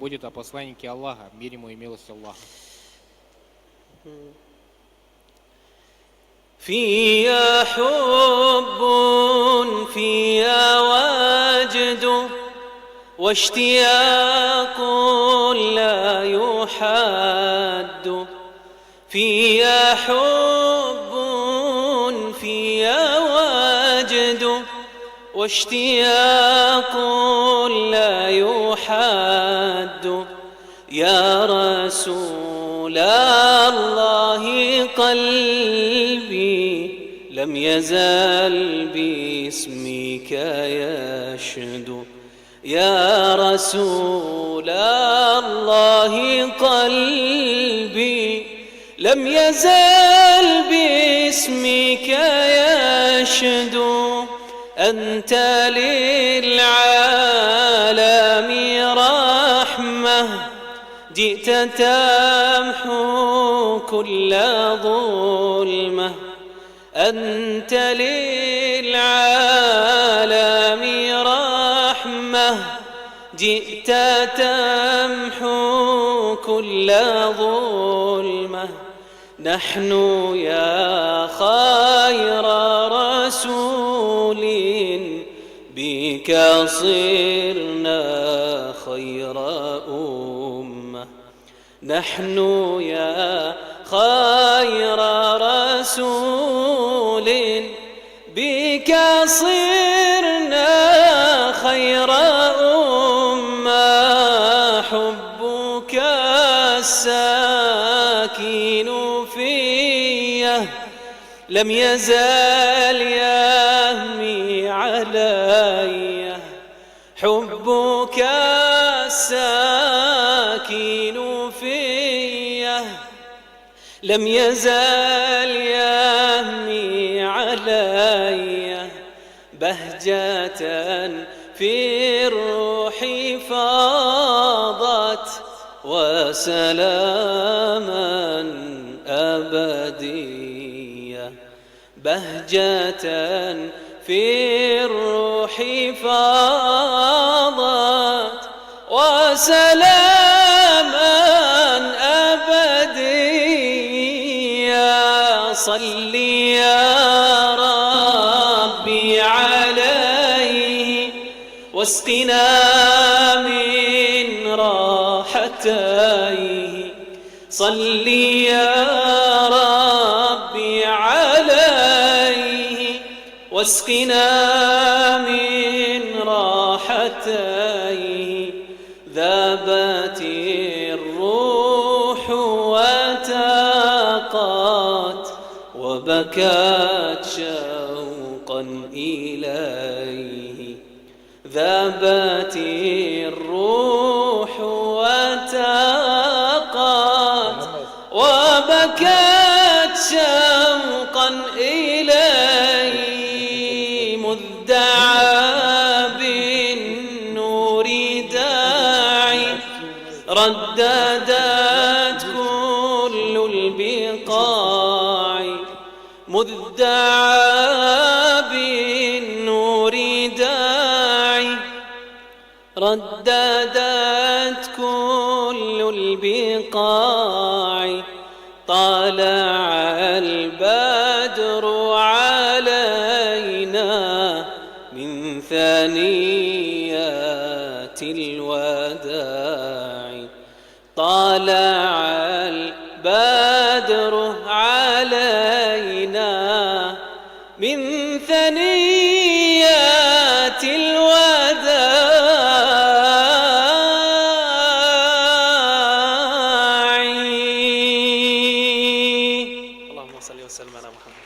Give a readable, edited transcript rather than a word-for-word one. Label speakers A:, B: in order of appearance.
A: будет о посланнике Аллаха, мир ему и милость Аллаха.
B: فيا حب فيا وجد واشتياق لا يحد فيا حب فيا وجد واشتياق لا يحد يا رسول الله قلبي لم يزل باسمك يشدو يا رسول الله قلبي لم يزل باسمك يشدو أنت للعالم رحمة جئت تمحو كل ظلمة أنت للعالم رحمة جئت تمحو كل ظلمة نحن يا خير رسول بك صرنا خير أمة نحن يا خير رسول بك صرنا خير أمة حبك الساكن فيه لم يزال يهمي علي حبك الساكن فيه لم يزال يهمي علي بهجة في الروح فاضت وسلاما أبديا بهجة في الروح فاضت وسلاما أبديا صل يا ربي عليه واسقنا من راحتيه صل يا ربي عليه واسقنا من راحتيه ذابت الروح وتاقت وبكت شوقا إليه ذابت الروح وتاقت وبكت شوقا إليه مذ دعا بالنور داعي رددت كل البقاع مذ دعا بالنور داعي رددت كل البقاع طلع البدر علينا من ثنيات الوداع طلع البدر علينا من ثنيات الوداع اللهم صل وسلم على محمد.